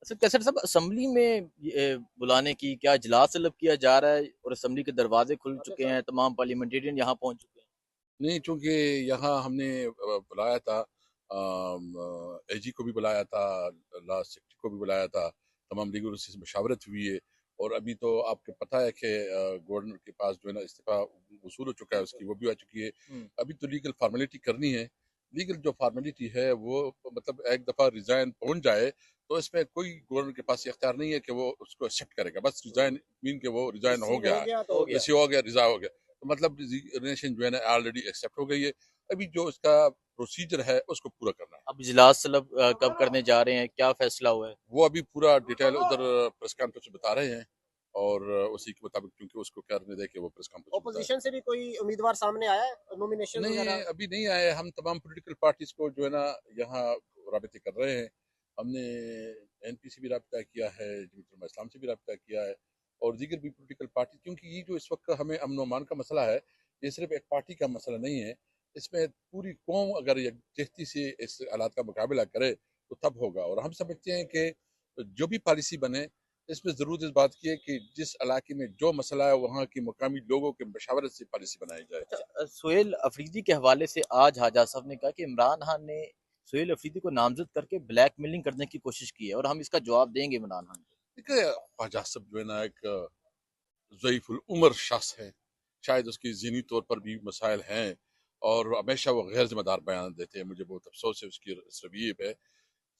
اچھا کیسر صاحب اسمبلی میں بلانے کی کیا اجلاس طلب کیا جا رہا ہے اور اسمبلی کے دروازے کھل چکے ہیں، تمام پارلیمنٹیرین یہاں پہنچ چکے ہیں؟ نہیں، چونکہ یہاں ہم نے بلایا تھا، اے جی کو بھی بلایا تھا، لا سیکرٹری کو بھی بلایا تھا، تمام لیگل سے مشاورت ہوئی ہے، اور ابھی تو آپ کو پتہ ہے کہ گورنر کے پاس جو ہے نا استعفیٰ وصول ہو چکا ہے، اس کی وہ بھی آ چکی ہے۔ ابھی تو لیگل فارمیلٹی کرنی ہے۔ لیگل جو فارمیلٹی ہے وہ مطلب ایک دفعہ ریزائن پہنچ جائے تو اس میں کوئی گورنر کے پاس اختیار نہیں ہے کہ وہ اس کو ایکسیپٹ کرے گا، بس ریزائن مین کہ وہ ریزائن ہو گیا ہے، ہو گیا۔ ریسیو ہو گیا، رضا ہو گیا، تو مطلب ریزائنیشن جو ہے نا آلریڈی ایکسیپٹ ہو گئی ہے۔ ابھی جو اس کا پروسیجر ہے اس کو پورا کرنا ہے۔ اب اجلاس طلب کب کرنے جا رہے ہیں، کیا فیصلہ ہوا ہے؟ وہ ابھی پورا ڈیٹیل ادھر پریس کانفرنس میں بتا رہے ہیں، اور اسی کے مطابق کیونکہ اس کو کرنے دے کہ وہ پریس کانفرنس میں بتا اپوزیشن سے بھی کوئی امیدوار سامنے آیا ہے نومینیشن نہیں، وغیرہ؟ ابھی نہیں آئے۔ ہم تمام پولیٹیکل پارٹیز کو جو ہے نا یہاں رابطے کر رہے ہیں۔ ہم نے این پی سے بھی رابطہ کیا ہے، جمعیت علماء اسلام سے بھی رابطہ کیا ہے، اور دیگر بھی پولیٹیکل پارٹی، کیونکہ یہ جو اس وقت ہمیں امن و امان کا مسئلہ ہے، یہ صرف ایک پارٹی کا مسئلہ نہیں ہے، اس میں پوری قوم اگر یکجہتی سے اس حالات کا مقابلہ کرے تو تب ہوگا۔ اور ہم سمجھتے ہیں کہ جو بھی پالیسی بنے، اس میں ضرور اس بات کی ہے کہ جس علاقے میں جو مسئلہ ہے وہاں کی مقامی لوگوں کے مشاورت سے پالیسی بنائی جائے۔ سہیل افریدی کے حوالے سے آج حاجہ صاحب نے کہا کہ عمران خان نے سہیل افریدی کو نامزد کر کے بلیک میلنگ کرنے کی کوشش کی ہے اور ہم اس کا جواب دیں گے عمران خان کو۔ دیکھیں، خواجہ صاحب جو ہے نا ایک ضعیف العمر شخص ہے، شاید اس کی ذہنی طور پر بھی مسائل ہیں، اور ہمیشہ وہ غیر ذمہ دار بیان دیتے ہیں۔ مجھے بہت افسوس ہے اس کی رویے پہ۔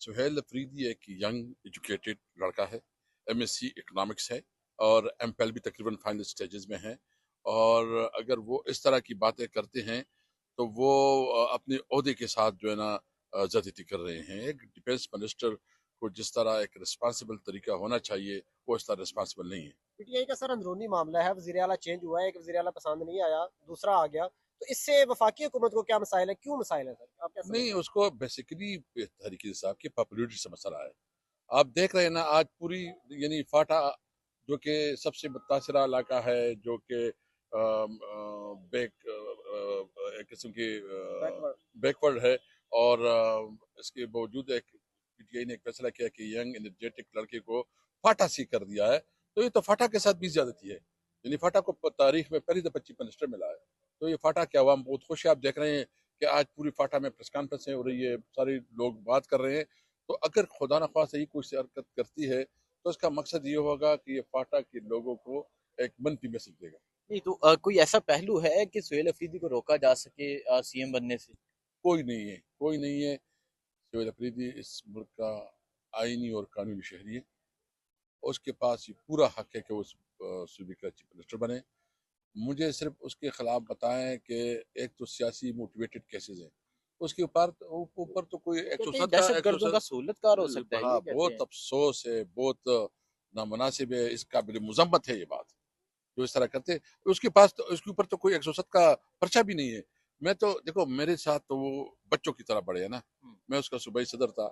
سہیل افریدی ایک ینگ ایجوکیٹڈ لڑکا ہے، ایم ایس سی اکنامکس ہے، اور ایم پیل بھی تقریباً فائنل سٹیجز میں ہیں، اور اگر وہ اس طرح کی باتیں کرتے ہیں تو وہ اپنے عہدے کے ساتھ جو ہے نا زیادتی کر رہے ہیں۔ ایک ڈیفینس منسٹر کو جس طرح ایک رسپانسبل طریقہ ہونا چاہیے وہ اس طرح رسپانسبل نہیں ہے۔ پی ٹی آئی کا سر اندرونی معاملہ ہے، وزیر اعلیٰ چینج ہوا ہے، ایک وزیر اعلیٰ پسند نہیں آیا، دوسرا آ گیا، تو اس سے وفاقی حکومت کو کیا مسائل ہے، کیوں مسائل ہے سر، آپ کیا سمجھتے نہیں، ہیں؟ اس کو بیسیکلی تحریک انصاف کی پاپولیرٹی سے مسئلہ ہے۔ آپ دیکھ رہے ہیں نا آج پوری، یعنی فاٹا جو کہ سب سے متاثرہ علاقہ ہے، جو کہ ایک قسم کی بیک ورڈ۔ بیک ورڈ ہے، اور اس کے باوجود ایک پی ٹی آئی نے ایک فیصلہ کیا کہ ینگ انرجیٹک لڑکے کو فاٹا سی کر دیا ہے، تو یہ تو فاٹا کے ساتھ بھی زیادتی ہے۔ یعنی فاٹا کو تاریخ میں پہلی دفعہ چیف منسٹر ملا ہے، تو یہ فاٹا کے عوام بہت خوش ہے۔ آپ دیکھ رہے ہیں کہ آج پوری فاٹا میں پریس کانفرنسیں ہو رہی ہے، سارے لوگ بات کر رہے ہیں، تو اگر خدا نخواستہ صحیح کوئی حرکت کرتی ہے تو اس کا مقصد یہ ہوگا کہ یہ فاٹا کے لوگوں کو ایک منفی میسج دے گا۔ نہیں تو کوئی ایسا پہلو ہے کہ سہیل افریدی کو روکا جا سکے سی ایم بننے سے؟ کوئی نہیں ہے، کوئی نہیں ہے۔ سہیل افریدی اس ملک کا آئینی اور قانونی شہری ہے، اس کے پاس یہ پورا حق ہے کہ وہ صوبے کا چیف منسٹر بنے۔ مجھے صرف اس کے خلاف بتائیں کہ ایک تو سیاسی موٹیویٹڈ کیسز ہیں، اس کے اوپر تو کوئی کہتے ہیں دہشت گردوں کا سہولت کار ہو سکتا ہے، یہ کہتے بہت ہیں۔ افسوس ہے، بہت نامناسب ہے، اس قابل مذمت ہے یہ بات جو اس طرح کرتے ہیں۔ اس کے پاس تو اس کے اوپر تو کوئی 107 کا پرچہ بھی نہیں ہے۔ میں تو دیکھو، میرے ساتھ تو وہ بچوں کی طرح بڑے ہیں نا، میں اس کا صوبائی صدر تھا،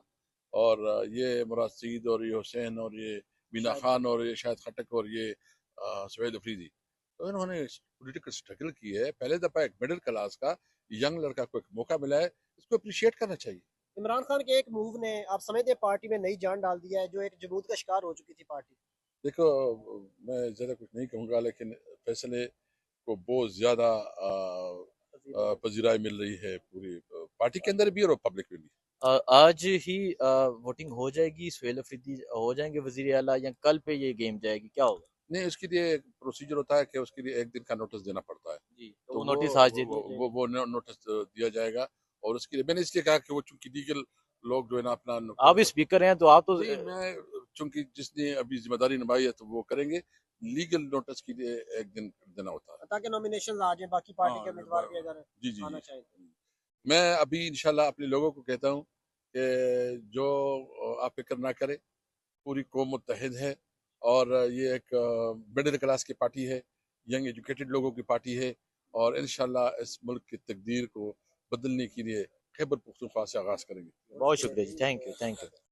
اور یہ مراد سعید اور یہ حسین اور یہ مینا خان اور یہ شاہد خٹک اور یہ سہیل افریدی، تو انہوں نے پولیٹیکل سٹرگل کی ہے۔ پہلے دفعہ ایک مڈل کلاس کا ینگ لڑکا کو ایک موقع ملا ہے، اس کو اپریشیٹ کرنا چاہیے۔ عمران خان کے ایک موو نے آپ سمجھتے ہیں پارٹی میں نئی جان ڈال دیا ہے، جو ایک جمود کا شکار ہو چکی تھی پارٹی؟ دیکھو، میں زیادہ کچھ نہیں کہوں گا، لیکن فیصلے کو بہت زیادہ پذیرائی مل رہی ہے پوری پارٹی کے اندر بھی اور پبلک میں بھی۔ آج ہی ووٹنگ ہو جائے گی، سہیل افریدی ہو جائیں گے وزیر اعلیٰ، یا کل پہ یہ گیم جائے گی، کیا ہوگا؟ نہیں، اس کے لیے ایک پروسیجر ہوتا ہے کہ اس کے لیے ایک دن کا نوٹس دینا پڑتا ہے، جی تو تو وہ نوٹس آج دے دیا جائے گا۔ وہ نوٹس دیا جائے گا، اور اس کے لیے میں نے اس لیے کہا کہ وہ چونکہ لیگل لوگ جو ہے نا اپنا آپ اسپیکر ہیں تو آپ تو نہیں، میں چونکہ جس نے ابھی ذمہ داری نبھائی ہے تو وہ کریں گے، لیگل نوٹس کے لیے ایک دن دینا ہوتا ہے۔ تاکہ نومینیشن آ جائیں، باقی پارٹی کے امیدوار بھی اگر جی جی آنا جی، چاہیں۔ میں ابھی انشاءاللہ اپنے لوگوں کو کہتا ہوں کہ جو آپ فکر نہ کرے، پوری قوم متحد ہے، اور یہ ایک مڈل کلاس کی پارٹی ہے، ینگ ایجوکیٹڈ لوگوں کی پارٹی ہے، اور انشاءاللہ اس ملک کی تقدیر کو بدلنے کے لیے خیبر پختونخوا سے آغاز کریں گے۔ بہت شکریہ جی، تھینک یو تھینک یو۔